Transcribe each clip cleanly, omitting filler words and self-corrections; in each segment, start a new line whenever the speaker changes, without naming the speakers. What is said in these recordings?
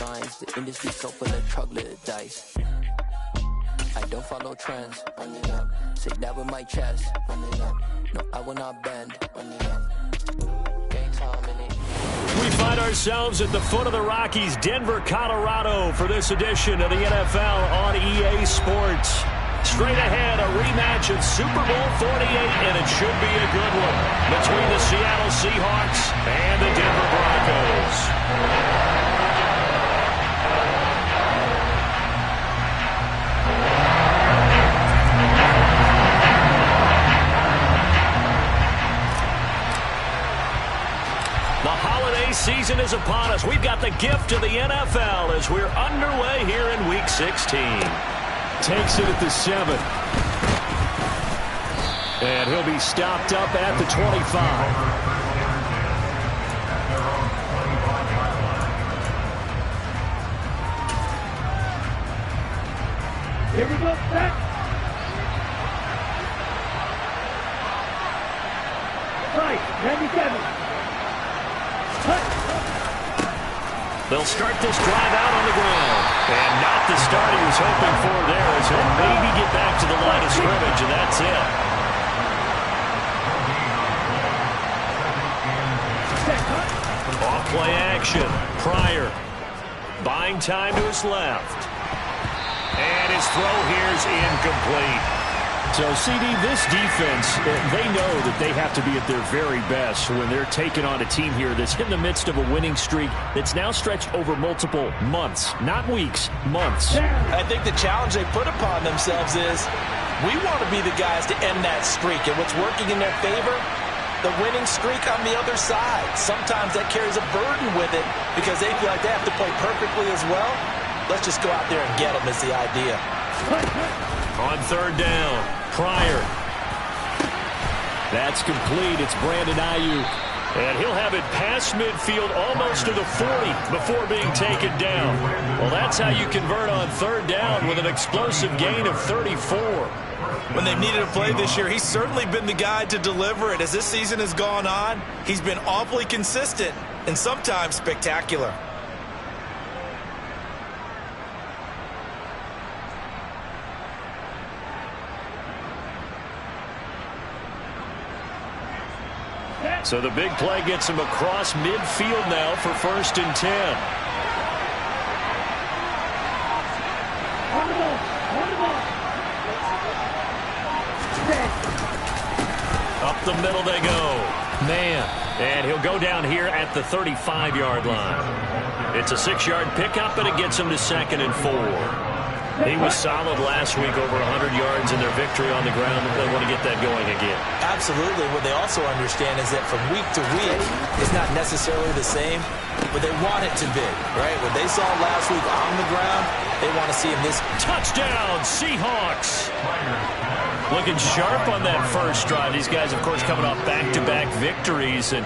lines. The industry so full of troglodytes. I don't follow trends. Run it up. Say that with my chest. Run it up. No, I will not bend. Run it up. Game time in it.
We find ourselves at the foot of the Rockies, Denver, Colorado, for this edition of the NFL on EA Sports. Straight ahead, a rematch of Super Bowl 48, and it should be a good one, between the Seattle Seahawks and the Denver Broncos. The holiday season is upon us. We've got the gift of the NFL as we're underway here in Week 16. Takes it at the 7. And he'll be stopped up at the 25.
Here we go, set. Right, 97.
They'll start this drive out on the ground. And not the start he was hoping for there, as he'll maybe get back to the line of scrimmage, and that's it. Off play action. Pryor buying time to his left. And his throw here's incomplete. So, CD, this defense, they know that they have to be at their very best when they're taking on a team here that's in the midst of a winning streak that's now stretched over multiple months, not weeks, months.
I think the challenge they put upon themselves is we want to be the guys to end that streak. And what's working in their favor? The winning streak on the other side. Sometimes that carries a burden with it because they feel like they have to play perfectly as well. Let's just go out there and get them is the idea.
On third down, Pryor. That's complete. It's Brandon Ayuk. And he'll have it past midfield almost to the 40 before being taken down. Well, that's how you convert on third down with an explosive gain of 34.
When they've needed a play this year, he's certainly been the guy to deliver it. As this season has gone on, he's been awfully consistent and sometimes spectacular.
So the big play gets him across midfield now for 1st and 10. Up the middle they go. Man. And he'll go down here at the 35-yard line. It's a 6-yard pickup, and it gets him to 2nd and 4. He was solid last week, over 100 yards in their victory on the ground. They want to get that going again.
Absolutely. What they also understand is that from week to week, it's not necessarily the same, but they want it to be, right? What they saw last week on the ground, they want to see in this.
Touchdown, Seahawks! Looking sharp on that first drive. These guys, of course, coming off back-to-back victories, and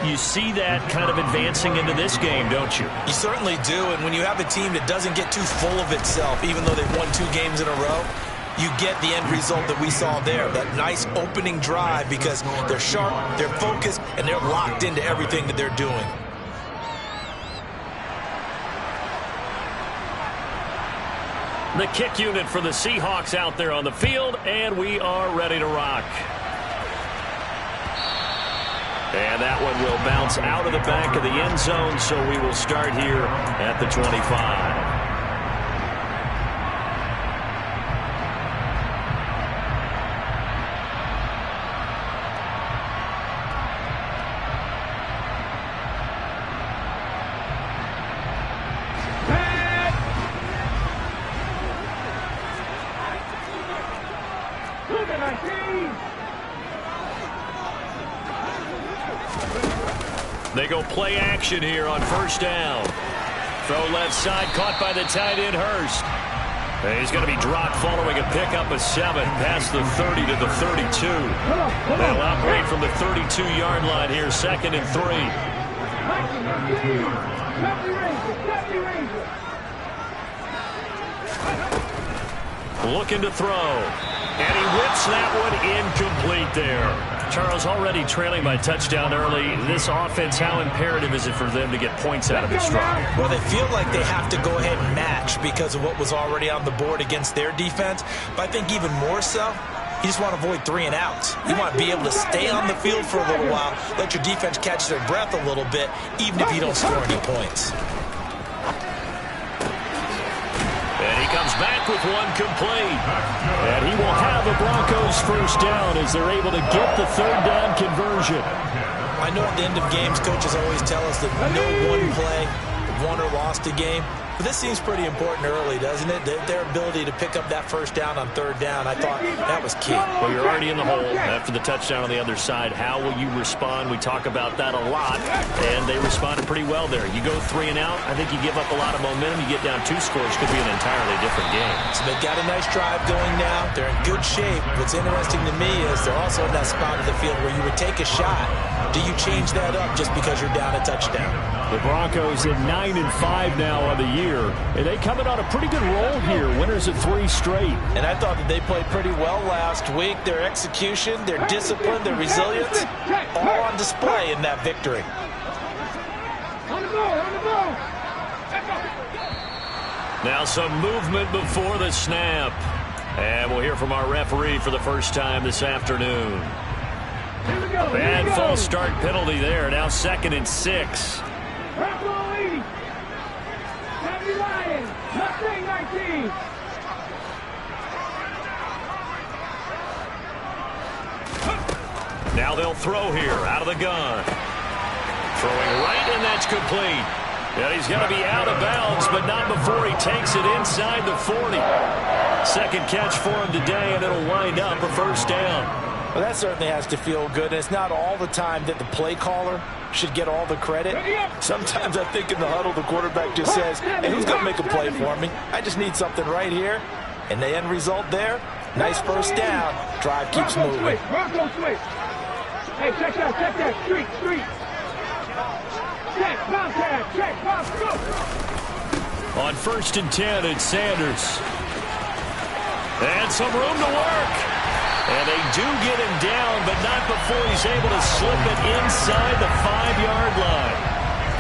you see that kind of advancing into this game, don't you?
You certainly do, and when you have a team that doesn't get too full of itself, even though they've won 2 games in a row, you get the end result that we saw there, that nice opening drive, because they're sharp, they're focused, and they're locked into everything that they're doing.
The kick unit for the Seahawks out there on the field, and we are ready to rock. And that one will bounce out of the back of the end zone, so we will start here at the 25. They go play action here on 1st down. Throw left side, caught by the tight end, Hurst. And he's going to be dropped following a pickup of 7 past the 30 to the 32. They'll operate from the 32-yard line here, 2nd and 3. Looking to throw. And he whips that one incomplete there. Charles, already trailing by touchdown early. This offense, how imperative is it for them to get points out of this drive?
Well, they feel like they have to go ahead and match because of what was already on the board against their defense. But I think even more so, you just want to avoid 3 and outs. You want to be able to stay on the field for a little while, let your defense catch their breath a little bit, even if you don't score any points.
And he comes back with one complete. And he will have the Broncos first down as they're able to get the third down conversion.
I know at the end of games, coaches always tell us that no one play won or lost a game. But this seems pretty important early, doesn't it? Their ability to pick up that first down on third down, I thought that was key.
Well, you're already in the hole after the touchdown on the other side. How will you respond? We talk about that a lot, and they responded pretty well there. You go 3 and out, I think you give up a lot of momentum. You get down 2 scores, could be an entirely different game.
So they've got a nice drive going now. They're in good shape. What's interesting to me is they're also in that spot of the field where you would take a shot. Do you change that up just because you're down a touchdown?
The Broncos at 9-5 now on the year, and they coming on a pretty good roll here. Winners of 3 straight.
And I thought that they played pretty well last week. Their execution, their discipline, their resilience, all on display in that victory.
On the ball, on the ball.
Now some movement before the snap. And we'll hear from our referee for the first time this afternoon.
Here we go.
Bad false start penalty there. Now 2nd and 6.
Bronco 80. 70 Lions. Mustang 19.
Now they'll throw here out of the gun. Throwing right, and that's complete. And he's got to be out of bounds, but not before he takes it inside the 40. Second catch for him today, and it'll wind up a first down.
Well, that certainly has to feel good. It's not all the time that the play caller should get all the credit. Sometimes I think in the huddle, the quarterback just says, hey, who's going to make a play for me? I just need something right here. And the end result there, nice first down. Drive keeps moving.
Bronco switch. Hey, check that. Street. Check, bounce tag, check, bounce, go.
On 1st and 10, it's Sanders. And some room to work. And they do get him down, but not before he's able to slip it inside the 5-yard line.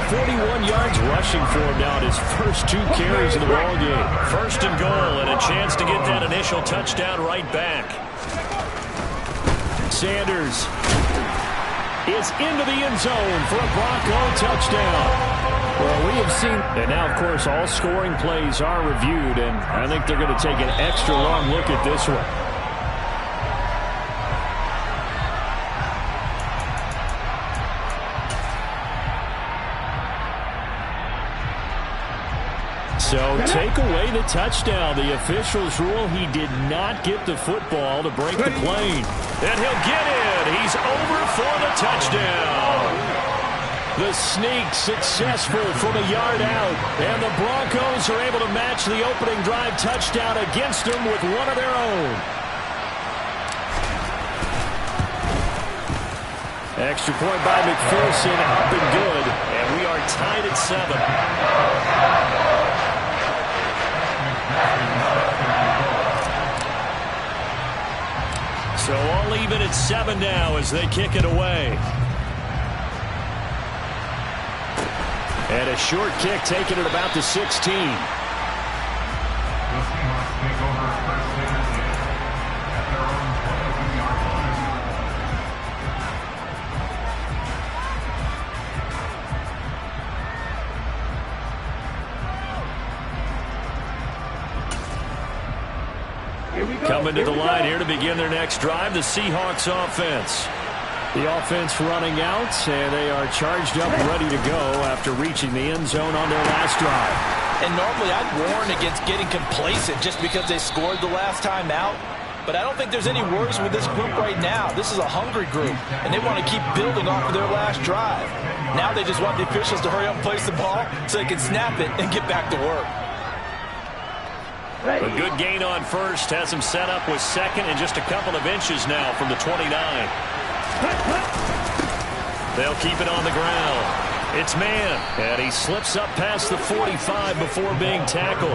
41 yards rushing for him now in his first 2 carries of the ballgame. 1st and goal, and a chance to get that initial touchdown right back. Sanders is into the end zone for a Bronco touchdown. Well, we have seen, and now, of course, all scoring plays are reviewed, and I think they're going to take an extra long look at this one. So take away the touchdown. The officials rule he did not get the football to break the plane. And he'll get it. He's over for the touchdown. The sneak successful from a yard out. And the Broncos are able to match the opening drive touchdown against them with one of their own. Extra point by McPherson, up and good. And we are tied at 7. So all even at 7 now as they kick it away. And a short kick taken at about the 16. Coming to the line here to begin their next drive, the Seahawks offense. The offense running out, and they are charged up, ready to go after reaching the end zone on their last drive.
And normally I'd warn against getting complacent just because they scored the last time out. But I don't think there's any worries with this group right now. This is a hungry group, and they want to keep building off of their last drive. Now they just want the officials to hurry up and place the ball so they can snap it and get back to work.
A good gain on first, has him set up with 2nd and just a couple of inches now from the 29. They'll keep it on the ground. It's man, and he slips up past the 45 before being tackled.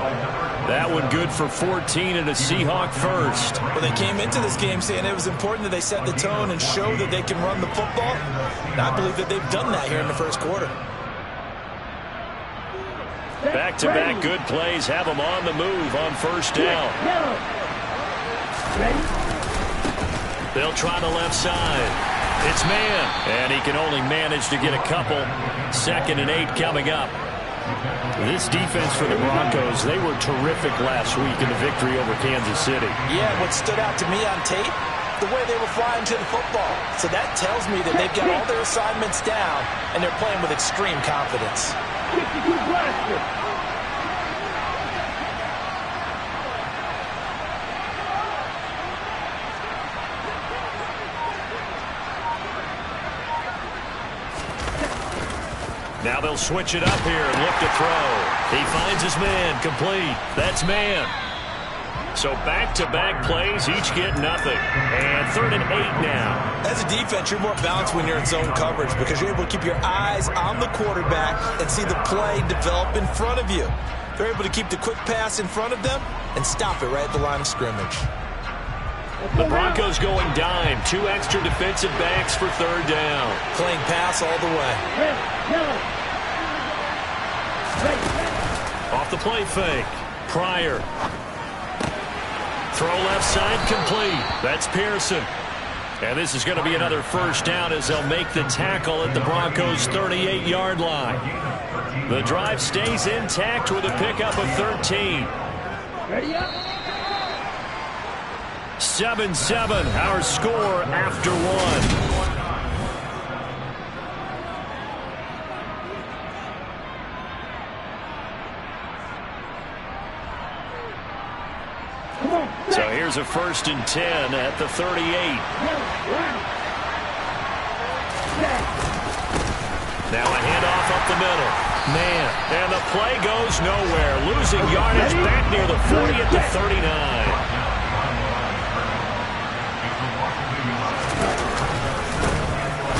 That one good for 14 and a Seahawk first.
Well, they came into this game saying it was important that they set the tone and show that they can run the football. And I believe that they've done that here in the first quarter.
Back-to-back good plays have them on the move on first down. They'll try the left side. It's man, and he can only manage to get a couple. 2nd and 8 coming up. This defense for the Broncos, they were terrific last week in the victory over Kansas City.
Yeah, what stood out to me on tape, the way they were flying to the football. So that tells me that they've got all their assignments down, and they're playing with extreme confidence.
52 blaster.
Now they'll switch it up here and look to throw. He finds his man, complete. That's man. So back-to-back plays, each get nothing. And 3rd and 8 now.
As a defense, you're more balanced when you're in zone coverage because you're able to keep your eyes on the quarterback and see the play develop in front of you. They're able to keep the quick pass in front of them and stop it right at the line of scrimmage.
The Broncos going dime. 2 extra defensive backs for 3rd down.
Playing pass all the way.
Off the play fake. Pryor. Throw left side complete. That's Pearson. And this is going to be another first down as they'll make the tackle at the Broncos' 38-yard line. The drive stays intact with a pickup of 13.
Ready up.
7-7, our score after 1. So here's a 1st and 10 at the 38. Now a handoff up the middle. Man, and the play goes nowhere. Losing yardage back near the 40 at the 39.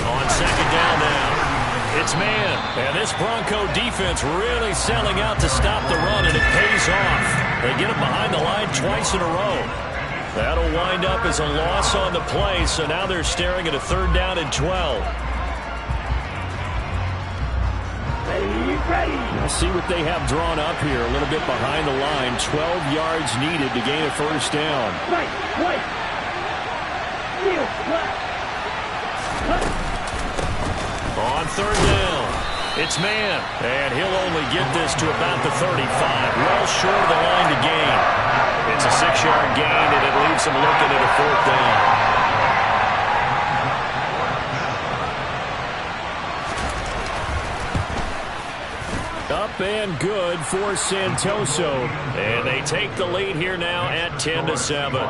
On 2nd down now. It's man. And this Bronco defense really selling out to stop the run, and it pays off. They get it behind the line twice in a row. That'll wind up as a loss on the play, so now they're staring at a 3rd down and 12. Now see what they have drawn up here, a little bit behind the line. 12 yards needed to gain a first down. On 3rd down, it's man, and he'll only get this to about the 35, well short of the line to gain. It's a 6-yard gain, and it leaves them looking at a 4th down. Up and good for Santoso, and they take the lead here now at 10-7.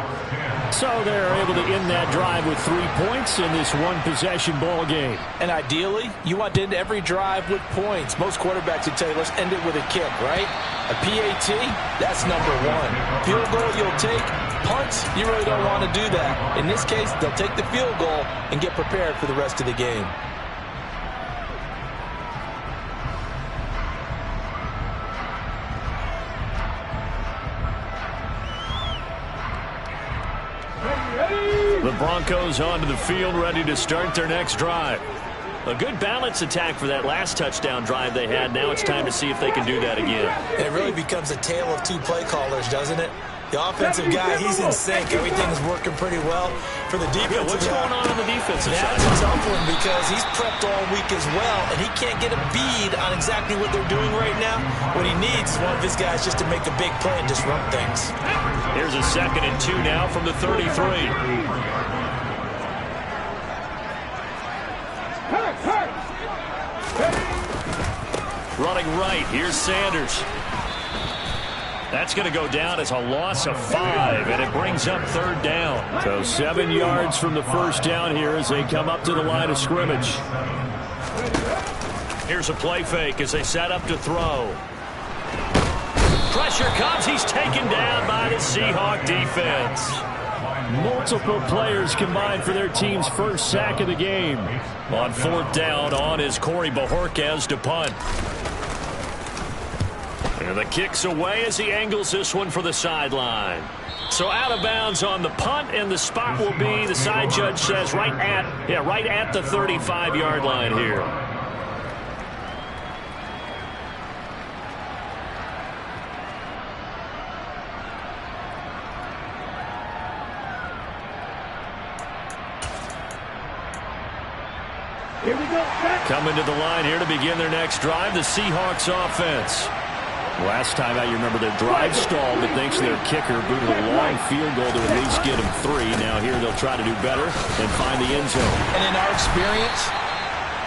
So they're able to end that drive with 3 points in this one-possession ball game.
And ideally, you want to end every drive with points. Most quarterbacks would tell you, let's end it with a kick, right? A PAT, that's number 1. Field goal you'll take. Punts, you really don't want to do that. In this case, they'll take the field goal and get prepared for the rest of the game.
The Broncos onto the field, ready to start their next drive. A good balance attack for that last touchdown drive they had. Now it's time to see if they can do that again.
It really becomes a tale of 2 play callers, doesn't it? The offensive guy, he's in sync. Everything is working pretty well. For the defensive
what's going on the defensive side?
That's a tough one because he's prepped all week as well, and he can't get a bead on exactly what they're doing right now. What he needs is one of his guys just to make a big play and disrupt things.
Here's a 2nd and 2 now from the 33. Running right, here's Sanders. That's going to go down as a loss of 5, and it brings up 3rd down. So 7 yards from the first down here as they come up to the line of scrimmage. Here's a play fake as they set up to throw. Pressure comes. He's taken down by the Seahawk defense. Multiple players combined for their team's first sack of the game. On 4th down, on is Corey Bajorquez to punt. And the kick's away as he angles this one for the sideline. So out of bounds on the punt, and the spot will be, the side judge says, right at the 35-yard line here.
Here we go.
Coming to the line here to begin their next drive, the Seahawks offense. Last time out, you remember their drive stalled, but thanks to their kicker, booted a long field goal to at least get them 3. Now here they'll try to do better and find the end zone.
And in our experience,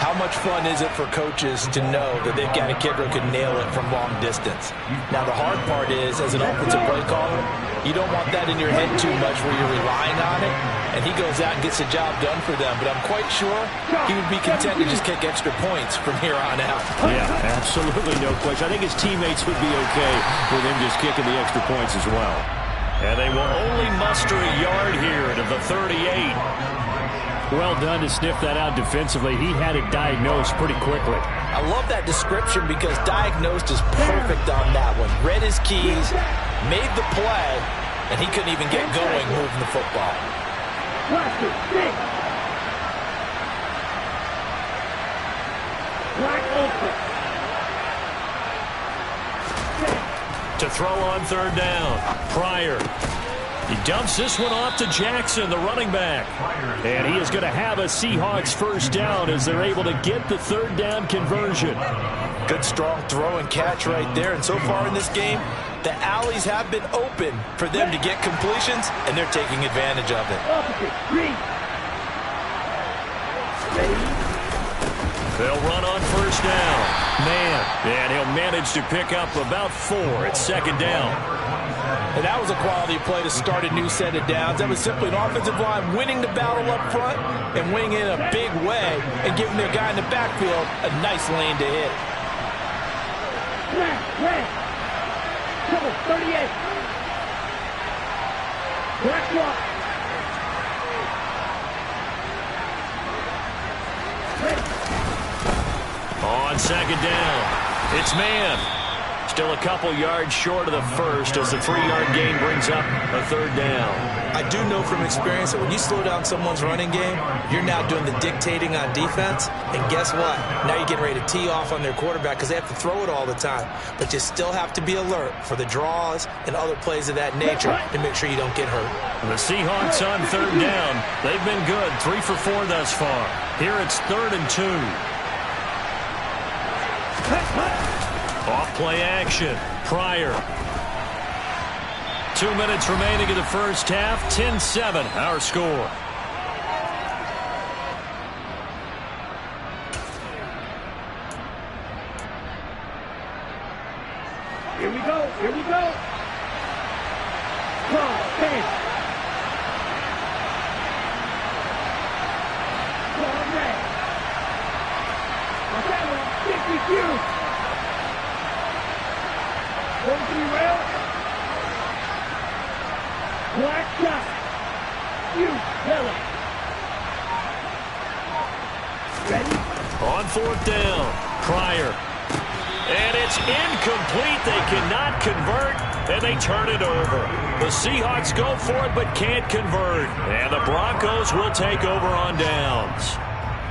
how much fun is it for coaches to know that they've got a kicker who can nail it from long distance? Now the hard part is, as an offensive play caller, you don't want that in your head too much where you're relying on it, and he goes out and gets the job done for them. But I'm quite sure he would be content to just kick extra points from here on out.
Yeah, absolutely no question. I think his teammates would be okay with him just kicking the extra points as well. And they will only muster a yard here to the 38. Well done to sniff that out defensively. He had it diagnosed pretty quickly.
I love that description because diagnosed is perfect on that one. Read his keys, made the play, and he couldn't even get going moving the football.
Watch it. Six. Black open.
To throw on 3rd down. Pryor. He dumps this one off to Jackson, the running back. And he is going to have a Seahawks first down as they're able to get the 3rd down conversion.
Good strong throw and catch right there. And so far in this game, the alleys have been open for them to get completions, and they're taking advantage of it.
They'll run on 1st down. And he'll manage to pick up about 4 at 2nd down.
And that was a quality play to start a new set of downs. That was simply an offensive line winning the battle up front and winning it in a big way and giving their guy in the backfield a nice lane to hit.
Trouble, 38. Black walk.
On 2nd down, it's man. Still a couple yards short of the first as the 3-yard gain brings up a 3rd down.
I do know from experience that when you slow down someone's running game, you're now doing the dictating on defense. And guess what? Now you're getting ready to tee off on their quarterback because they have to throw it all the time. But you still have to be alert for the draws and other plays of that nature to make sure you don't get hurt.
The Seahawks on 3rd down. They've been good, 3 for 4 thus far. Here it's 3rd and 2. Off play action. Pryor. 2 minutes remaining in the first half. 10-7 our score.
Here we go. Here we go. Come on, 10. Come on, red. What's that one? 52. 43 rail. Black shot. You, Miller. Ready?
On 4th down. Pryor. And it's incomplete. They cannot convert, and they turn it over. The Seahawks go for it but can't convert. And the Broncos will take over on downs.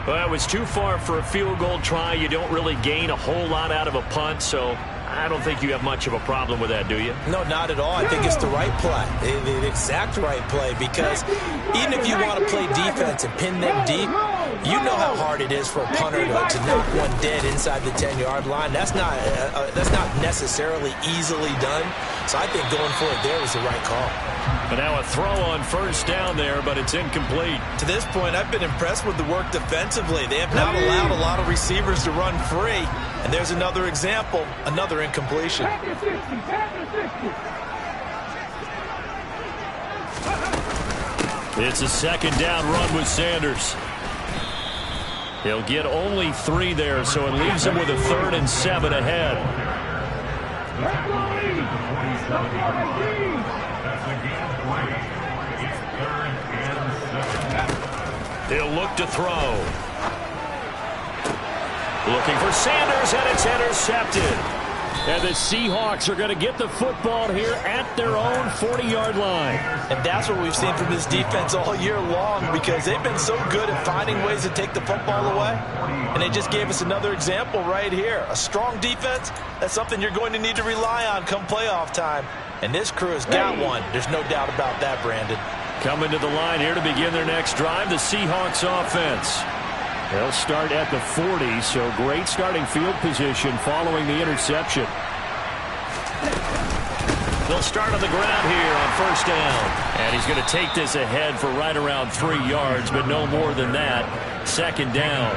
Well, it was too far for a field goal try. You don't really gain a whole lot out of a punt, so I don't think you have much of a problem with that, do you?
No, not at all. I think it's the right play, the exact right play, because even if you want to play defense and pin them deep, you know how hard it is for a punter to knock one dead inside the 10-yard line. That's not necessarily easily done. So I think going for it there was the right call.
But now a throw on 1st down there, but it's incomplete.
To this point, I've been impressed with the work defensively. They have not allowed a lot of receivers to run free. And there's another example, another incompletion.
It's a 2nd down run with Sanders. He'll get only 3 there, so it leaves him with a 3rd and 7 ahead. He'll look to throw. Looking for Sanders, and it's intercepted. And the Seahawks are going to get the football here at their own 40-yard line.
And that's what we've seen from this defense all year long, because they've been so good at finding ways to take the football away. And they just gave us another example right here. A strong defense, that's something you're going to need to rely on come playoff time. And this crew has got one. There's no doubt about that, Brandon.
Coming to the line here to begin their next drive, the Seahawks offense. They'll start at the 40, so great starting field position following the interception. They'll start on the ground here on first down. And he's going to take this ahead for right around 3 yards, but no more than that. Second down.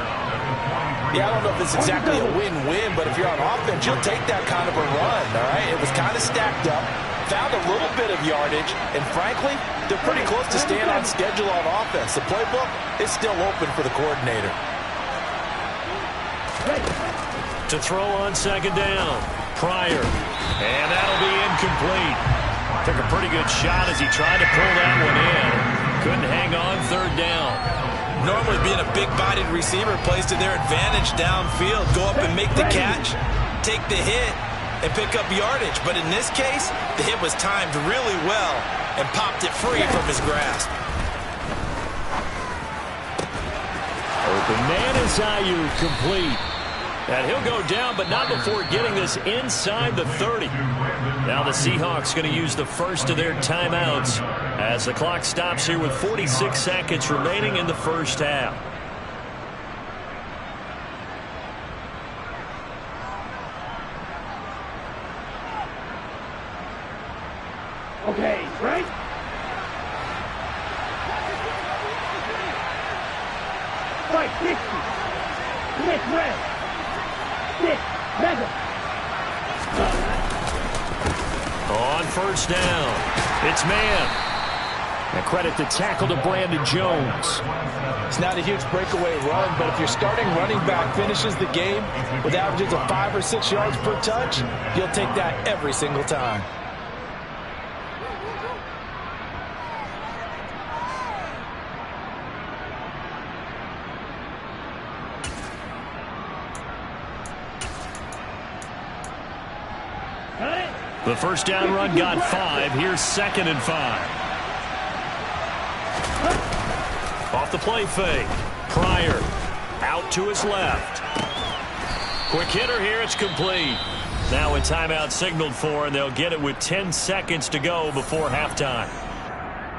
Yeah, I don't know if it's exactly a win-win, but if you're on offense, you'll take that kind of a run, all right? It was kind of stacked up, found a little bit of yardage, and frankly, they're pretty close to staying on schedule on offense. The playbook is still open for the coordinator.
To throw on second down, Pryor. And that'll be incomplete. Took a pretty good shot as he tried to pull that one in. Couldn't hang on third down.
Normally being a big-bodied receiver plays to their advantage downfield. Go up and make the catch, take the hit, and pick up yardage. But in this case, the hit was timed really well and popped it free from his grasp.
Open man is Ayuk, complete. And he'll go down, but not before getting this inside the 30. Now the Seahawks going to use the first of their timeouts as the clock stops here with 46 seconds remaining in the first half.
Okay, right? Fight 60. Nick red. Nick, mega.
On first down, it's man. And credit the tackle to Brandon Jones.
It's not a huge breakaway run, but if your starting running back finishes the game with averages of 5 or 6 yards per touch, you'll take that every single time.
The first down run got 5. Here's 2nd and 5. Off the play fake. Pryor out to his left. Quick hitter here. It's complete. Now a timeout signaled for, and they'll get it with 10 seconds to go before halftime.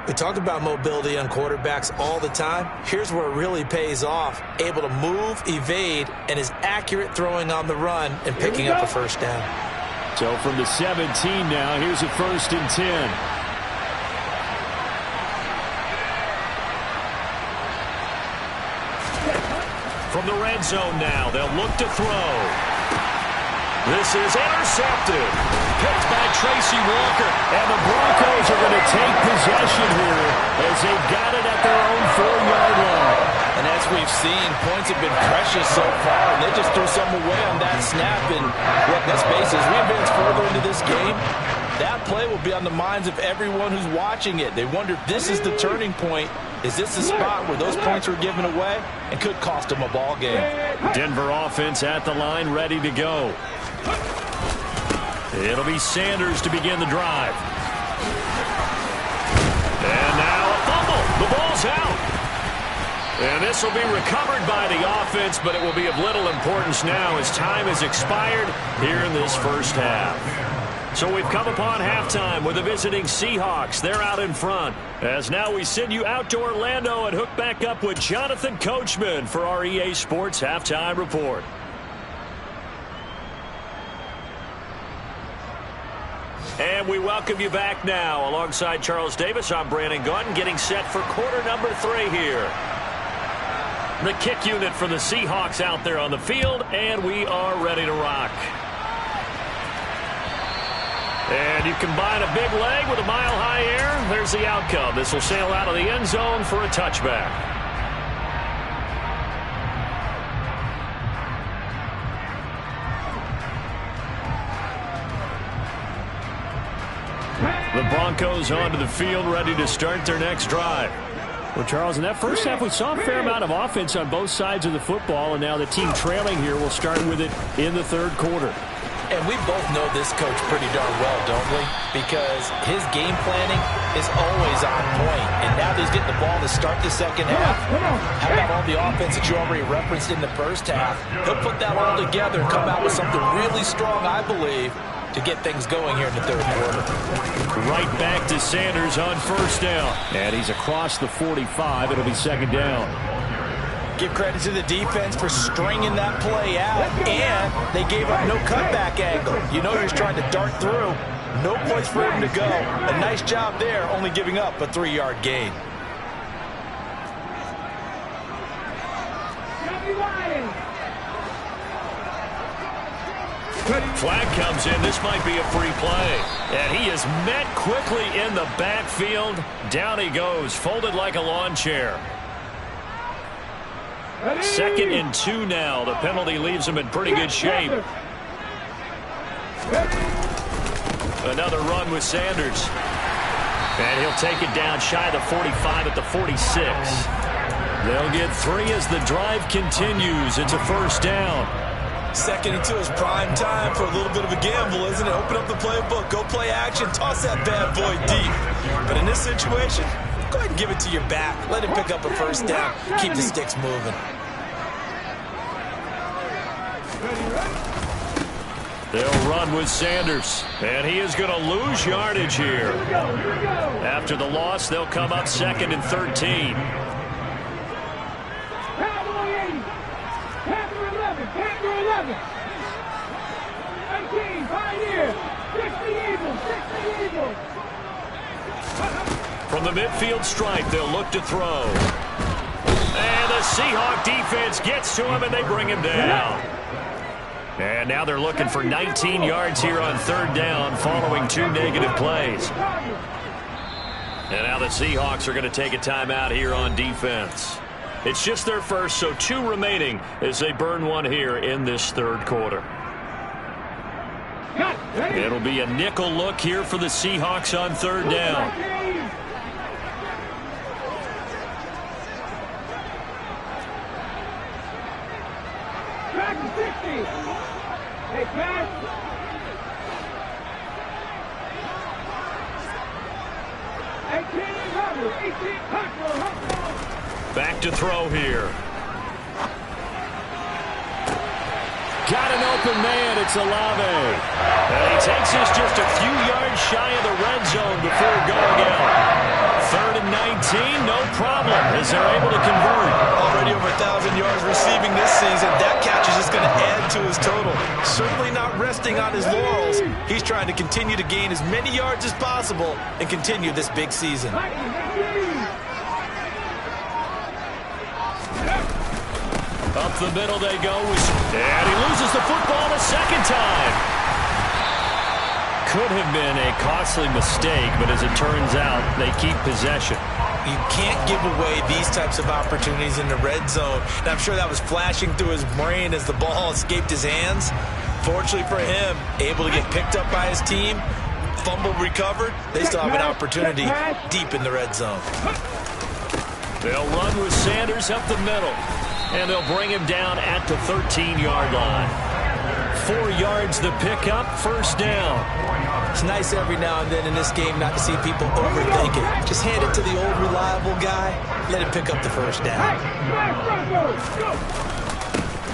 We talk about mobility on quarterbacks all the time. Here's where it really pays off. Able to move, evade, and is accurate throwing on the run and picking up a first down.
So from the 17 now, here's a 1st and 10. From the red zone now, they'll look to throw. This is intercepted. Picked by Tracy Walker. And the Broncos are going to take possession here as they've got it at their own 4-yard line.
And as we've seen, points have been precious so far, and they just threw some away on that snap. And look, let's face it, as we advance further into this game, that play will be on the minds of everyone who's watching it. They wonder if this is the turning point. Is this the spot where those points were given away and could cost them a ball game?
Denver offense at the line, ready to go. It'll be Sanders to begin the drive. And now a fumble. The ball's out. And this will be recovered by the offense, but it will be of little importance now as time has expired here in this first half. So we've come upon halftime with the visiting Seahawks. They're out in front. As now we send you out to Orlando and hook back up with Jonathan Coachman for our EA Sports Halftime Report. And we welcome you back now. Alongside Charles Davis, I'm Brandon Gaudin, getting set for quarter number 3 here. The kick unit for the Seahawks out there on the field, and we are ready to rock. And you combine a big leg with a mile-high air, there's the outcome. This will sail out of the end zone for a touchback.
Hey!
The Broncos onto the field, ready to start their next drive.
Well, Charles, in that first half, we saw a fair amount of offense on both sides of the football, and now the team trailing here will start with it in the third quarter.
And we both know this coach pretty darn well, don't we? Because his game planning is always on point. And now that he's getting the ball to start the second half, how about all the offense that you already referenced in the first half? He'll put that all together and come out with something really strong, I believe, to get things going here in the third quarter.
Right back to Sanders on first down.
And he's across the 45. It'll be second down.
Give credit to the defense for stringing that play out, and they gave up no cutback angle. You know he's trying to dart through. No place for him to go. A nice job there, only giving up a 3-yard gain.
Flag comes in. This might be a free play. And he is met quickly in the backfield. Down he goes, folded like a lawn chair. 2nd and 2 now. The penalty leaves him in pretty good shape. Another run with Sanders. And he'll take it down shy of the 45 at the 46. They'll get 3 as the drive continues. It's a first down.
2nd and 2 is prime time for a little bit of a gamble, isn't it? Open up the playbook, go play action, toss that bad boy deep. But in this situation, go ahead and give it to your back. Let him pick up a first down. Keep the sticks moving.
They'll run with Sanders. And he is going to lose yardage here. After the loss, they'll come up 2nd and 13. From the midfield stripe, they'll look to throw. And the Seahawks defense gets to him, and they bring him down. And now they're looking for 19 yards here on third down following 2 negative plays. And now the Seahawks are going to take a timeout here on defense. It's just their first, so 2 remaining as they burn 1 here in this third quarter. It'll be a nickel look here for the Seahawks on third down. Back to throw here.
Got an open man. It's Olave.
And he takes us just a few yards shy of the red zone before going out. 3rd and 19, no problem, as they're able to convert.
Already over 1,000 yards receiving this season. That catch is just going to add to his total. Certainly not resting on his laurels. He's trying to continue to gain as many yards as possible and continue this big season.
Up the middle they go. And he loses the football the second time. Could have been a costly mistake, but as it turns out, they keep possession.
You can't give away these types of opportunities in the red zone. And I'm sure that was flashing through his brain as the ball escaped his hands. Fortunately for him, able to get picked up by his team, fumble recovered. They still have an opportunity deep in the red zone.
They'll run with Sanders up the middle. And they'll bring him down at the 13-yard line. 4 yards the pickup, first down.
It's nice every now and then in this game not to see people overthink it. Just hand it to the old reliable guy. Let him pick up the first down.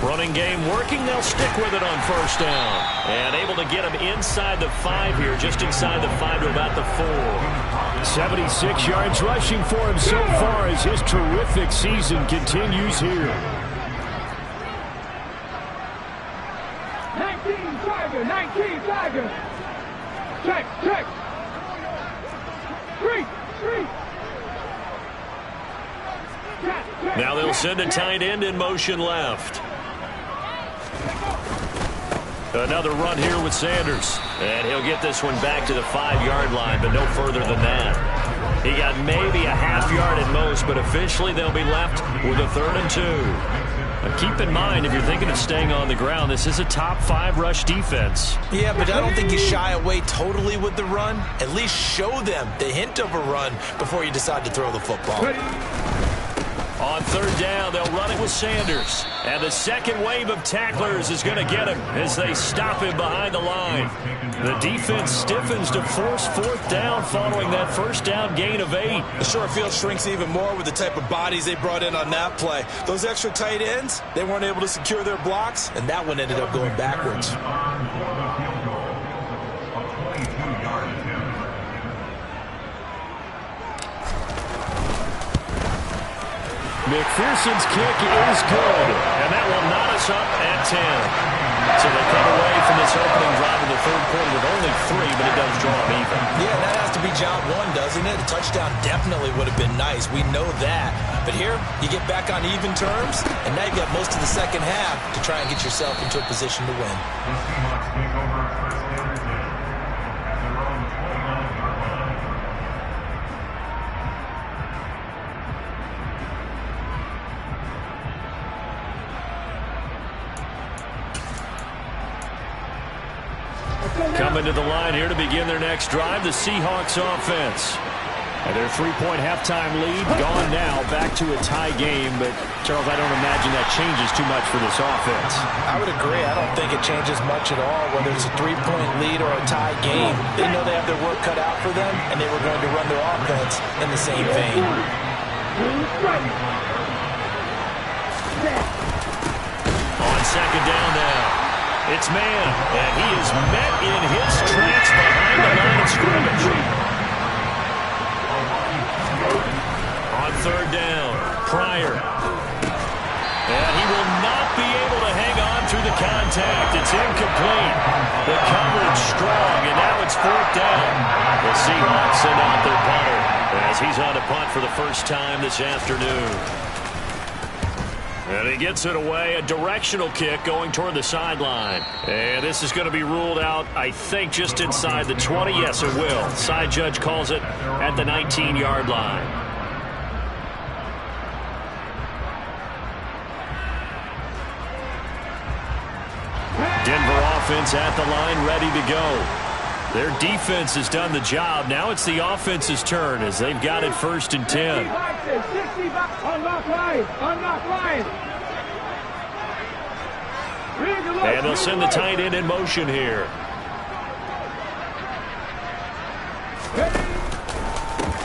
Running game working. They'll stick with it on first down. And able to get him inside the 5 here, just inside the 5 to about the 4.
76 yards rushing for him so far as his terrific season continues here.
19 Tiger. Check. 3.
Now they'll send a tight end in motion left. Another run here with Sanders. And he'll get this one back to the 5-yard line, but no further than that. He got maybe a half yard at most, but officially they'll be left with a 3rd and 2.
Keep in mind, if you're thinking of staying on the ground, this is a top 5 rush defense.
Yeah, but I don't think you shy away totally with the run. At least show them the hint of a run before you decide to throw the football.
On third down, they'll run it with Sanders. And the second wave of tacklers is going to get him as they stop him behind the line. The defense stiffens to force fourth down following that first down gain of 8.
The short field shrinks even more with the type of bodies they brought in on that play. Those extra tight ends, they weren't able to secure their blocks, and that one ended up going backwards.
McPherson's kick is good, and that will knot us up at 10. So they come away from this opening drive in the third quarter with only 3, but it does draw them even.
Yeah, that has to be job 1, doesn't it? A touchdown definitely would have been nice. We know that. But here, you get back on even terms, and now you've got most of the second half to try and get yourself into a position to win.
Coming to the line here to begin their next drive, the Seahawks offense. And their 3-point halftime lead gone now, back to a tie game. But, Charles, I don't imagine that changes too much for this offense.
I would agree. I don't think it changes much at all, whether it's a 3-point lead or a tie game. They know they have their work cut out for them, and they were going to run their offense in the same vein.
On second down now. It's man, and he is met in his tracks behind the line of scrimmage. On third down, Pryor. And he will not be able to hang on through the contact. It's incomplete. The coverage strong, and now it's fourth down. The Seahawks send out their punter as he's on to punt for the first time this afternoon. And he gets it away, a directional kick going toward the sideline. And this is going to be ruled out, I think, just inside the 20. Yes, it will. Side judge calls it at the 19-yard line. Denver offense at the line, ready to go. Their defense has done the job. Now it's the offense's turn as they've got it 1st and 10. And they'll send the tight end in motion here.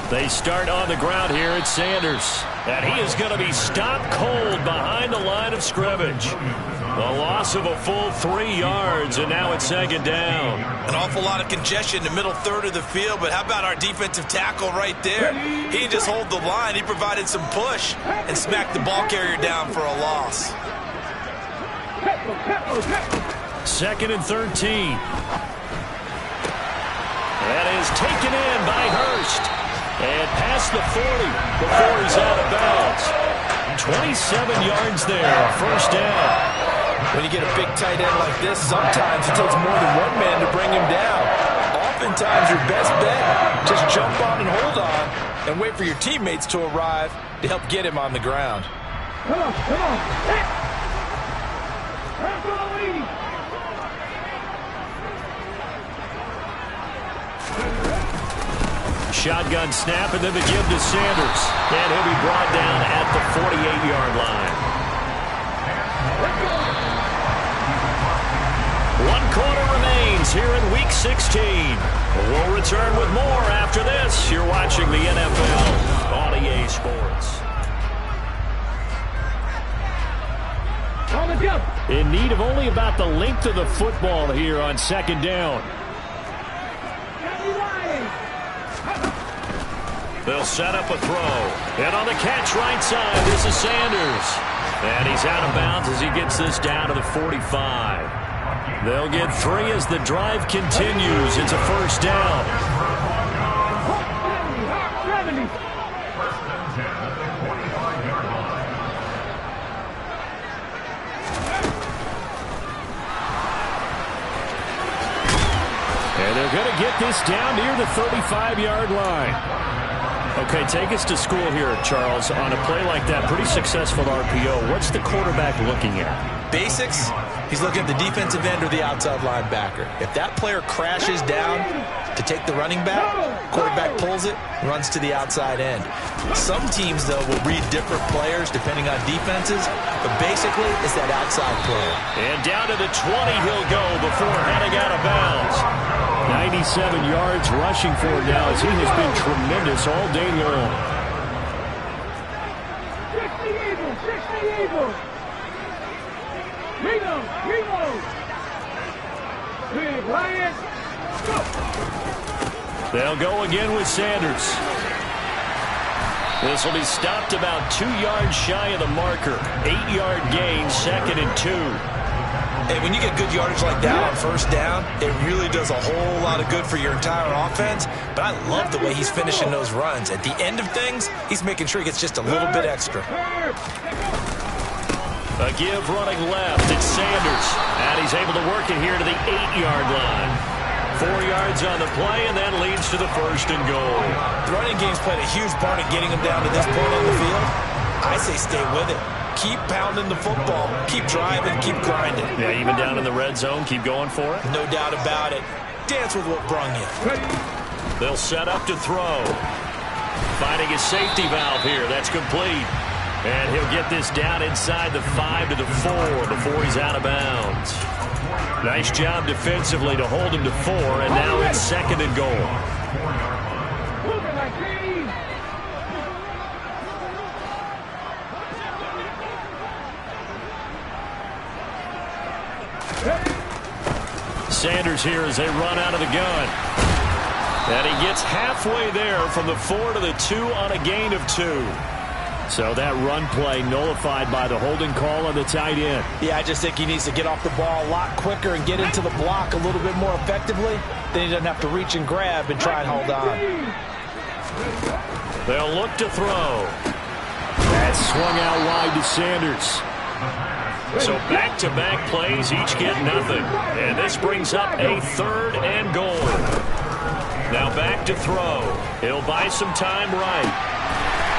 They start on the ground here at Sanders. And he is going to be stopped cold behind the line of scrimmage. A loss of a full 3 yards, and now it's second down.
An awful lot of congestion in the middle third of the field, but how about our defensive tackle right there? He didn't just hold the line, he provided some push and smacked the ball carrier down for a loss.
2nd and 13. That is taken in by Hurst. And past the 40 before he's out of bounds. 27 yards there, first down.
When you get a big tight end like this, sometimes it takes more than one man to bring him down. Oftentimes your best bet, just jump on and hold on and wait for your teammates to arrive to help get him on the ground.
Come on, come on.
Shotgun snap, and then the give to Sanders. And he'll be brought down at the 48-yard line. 1 quarter remains here in Week 16. We'll return with more after this. You're watching the NFL on EA Sports. In need of only about the length of the football here on second down. They'll set up a throw. And on the catch right side, this is Sanders. And he's out of bounds as he gets this down to the 45. They'll get 3 as the drive continues. It's a first down. And they're
They're going to get this down near the 35-yard line. Okay, take us to school here, Charles. On a play like that, pretty successful RPO. What's the quarterback looking at?
Basics, he's looking at the defensive end or the outside linebacker. If that player crashes down to take the running back, quarterback pulls it, runs to the outside end. Some teams, though, will read different players depending on defenses, but basically it's that outside player.
And down to the 20 he'll go before heading out of bounds. 97 yards rushing for him now as he has been tremendous all day long.
60 Eagles. Reload. Big Lions, go.
They'll go again with Sanders. This will be stopped about 2 yards shy of the marker. 8-yard gain, 2nd and 2.
Hey, when you get good yardage like that on first down, it really does a whole lot of good for your entire offense. But I love the way he's finishing those runs. At the end of things, he's making sure he gets just a little bit extra.
A give running left. It's Sanders. And he's able to work it here to the 8-yard line. 4 yards on the play, and that leads to the 1st and goal.
The running game's played a huge part in getting him down to this point on the field. I say stay with it. Keep pounding the football. Keep driving. Keep grinding.
Yeah, even down in the red zone, keep going for it.
No doubt about it. Dance with what brung you.
They'll set up to throw. Finding his safety valve here. That's complete. And he'll get this down inside the 5 to the 4 before he's out of bounds. Nice job defensively to hold him to 4, and now it's 2nd and goal. Sanders here as they run out of the gun. And he gets halfway there from the 4 to the 2 on a gain of 2. So that run play nullified by the holding call on the tight end.
Yeah, I just think he needs to get off the ball a lot quicker and get into the block a little bit more effectively. Then he doesn't have to reach and grab and try and hold on.
They'll look to throw. That swung out wide to Sanders. So back-to-back plays, each get nothing. And this brings up a 3rd and goal. Now back to throw. He'll buy some time right.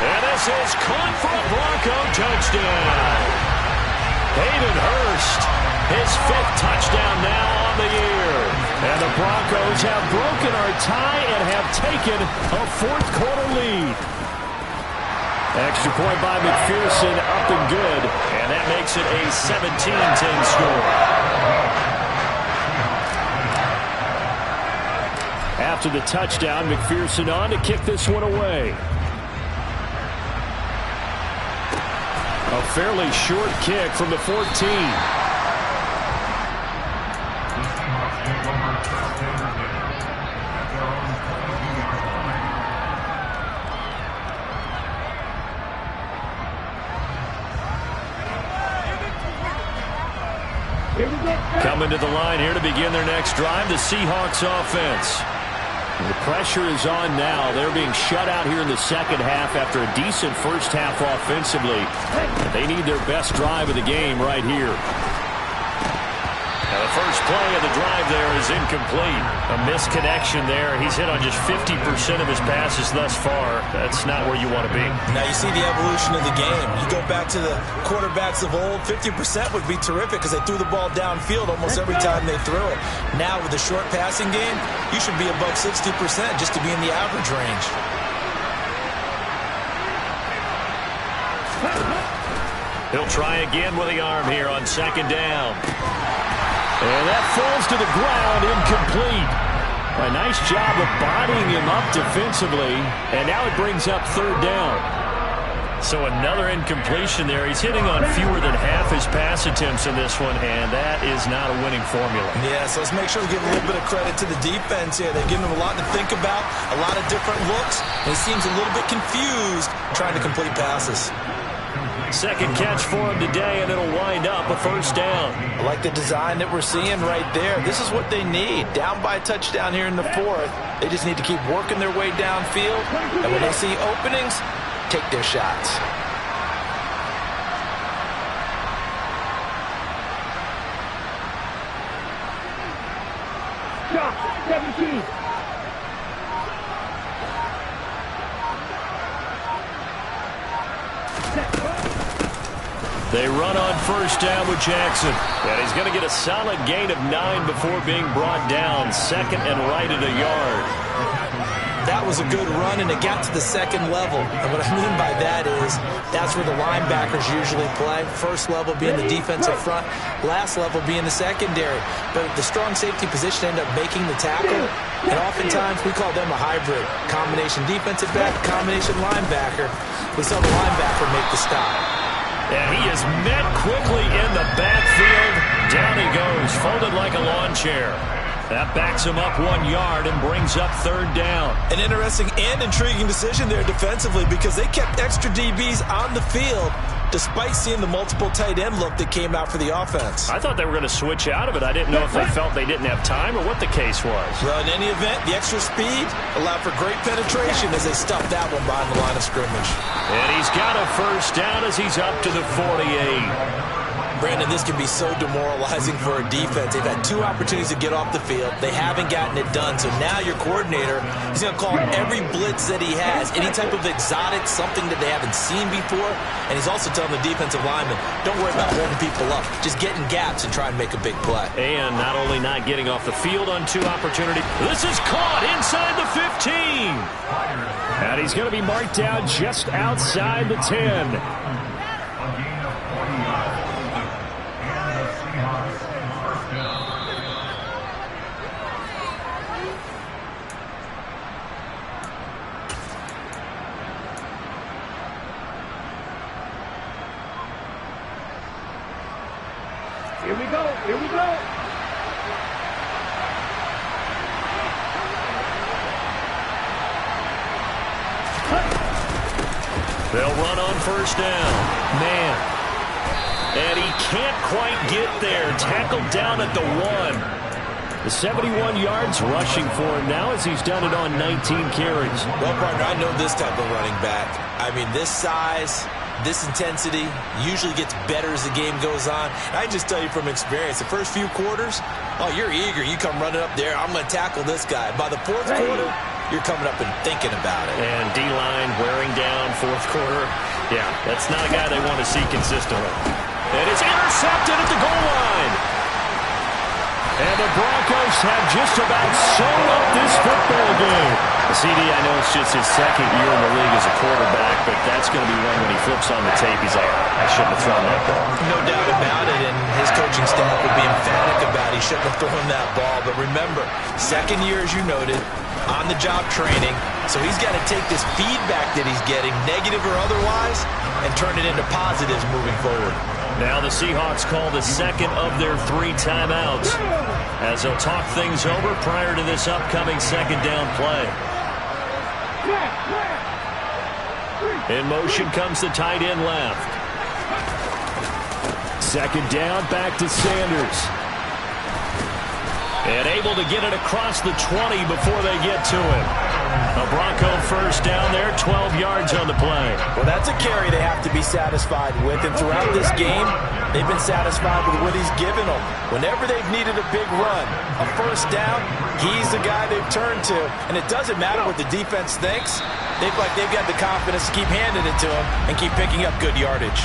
And this is caught for a Bronco touchdown. Hayden Hurst, his 5th touchdown now on the year. And the Broncos have broken our tie and have taken a 4th quarter lead. Extra point by McPherson, up and good. And that makes it a 17-10 score. After the touchdown, McPherson on to kick this one away. A fairly short kick from the 14. Coming to the line here to begin their next drive, the Seahawks offense. The pressure is on now. They're being shut out here in the second half after a decent first half offensively. They need their best drive of the game right here. Now the first play of the drive there is incomplete. A misconnection there. He's hit on just 50% of his passes thus far. That's not where you want to be.
Now you see the evolution of the game. You go back to the quarterbacks of old, 50% would be terrific because they threw the ball downfield almost every time they threw it. Now with the short passing game, you should be above 60% just to be in the average range.
He'll try again with the arm here on 2nd down. And that falls to the ground, incomplete. A nice job of bodying him up defensively, and now it brings up 3rd down. So another incompletion there. He's hitting on fewer than half his pass attempts in this one, and that is not a winning formula.
Yeah, so let's make sure we give a little bit of credit to the defense here. They've given him a lot to think about, a lot of different looks, and he seems a little bit confused trying to complete passes.
Second catch for him today, and it'll wind up a 1st down.
I like the design that we're seeing right there. This is what they need. Down by a touchdown here in the 4th. They just need to keep working their way downfield. And when they see openings, take their shots.
Stop. 17.
They run on first down with Jackson. And he's going to get a solid gain of 9 before being brought down. Second and right at a yard.
That was a good run, and it got to the second level. And what I mean by that is that's where the linebackers usually play. First level being the defensive front, last level being the secondary. But the strong safety position ended up making the tackle, and oftentimes we call them a hybrid. Combination defensive back, combination linebacker. We saw the linebacker make the stop.
And he is met quickly in the backfield. Down he goes, folded like a lawn chair. That backs him up 1 yard and brings up third down.
An interesting and intriguing decision there defensively because they kept extra DBs on the field despite seeing the multiple tight end look that came out for the offense.
I thought they were going to switch out of it. I didn't know if they felt they didn't have time or what the case was.
Well, in any event, the extra speed allowed for great penetration as they stuffed that one behind the line of scrimmage.
And he's got a first down as he's up to the 48.
Brandon, this can be so demoralizing for a defense. They've had 2 opportunities to get off the field. They haven't gotten it done. So now your coordinator, he's going to call every blitz that he has, any type of exotic, something that they haven't seen before. And he's also telling the defensive lineman, don't worry about holding people up. Just get in gaps and try and make a big play.
And not only not getting off the field on 2 opportunities, this is caught inside the 15. And he's going to be marked down just outside the 10.
Here we go. Here we go.
They'll run on first down. Man. And he can't quite get there. Tackled down at the 1. The 71 yards rushing for him now as he's done it on 19 carries.
Well, partner, I know this type of running back. I mean, this size, this intensity usually gets better as the game goes on. I just tell you from experience, the first few quarters, oh, you're eager. You come running up there, I'm going to tackle this guy. By the 4th quarter, you're coming up and thinking about it.
And D-line wearing down 4th quarter. Yeah, that's not a guy they want to see consistently. And it's intercepted at the goal line. And the Broncos have just about sewn up this football game. CD, I know it's just his 2nd year in the league as a quarterback, but that's going to be one when he flips on the tape. He's like, I shouldn't have thrown that ball.
No doubt about it, and his coaching staff would be emphatic about he shouldn't have thrown that ball. But remember, 2nd year, as you noted, on-the-job training. So he's got to take this feedback that he's getting, negative or otherwise, and turn it into positives moving forward.
Now the Seahawks call the 2nd of their 3 timeouts as they'll talk things over prior to this upcoming 2nd down play. In motion comes the tight end left. 2nd down, back to Sanders. And able to get it across the 20 before they get to him. A Bronco first down there, 12 yards on the play.
Well, that's a carry they have to be satisfied with. And throughout this game, they've been satisfied with what he's given them. Whenever they've needed a big run, a first down, he's the guy they've turned to. And it doesn't matter what the defense thinks. They've got the confidence to keep handing it to him and keep picking up good yardage.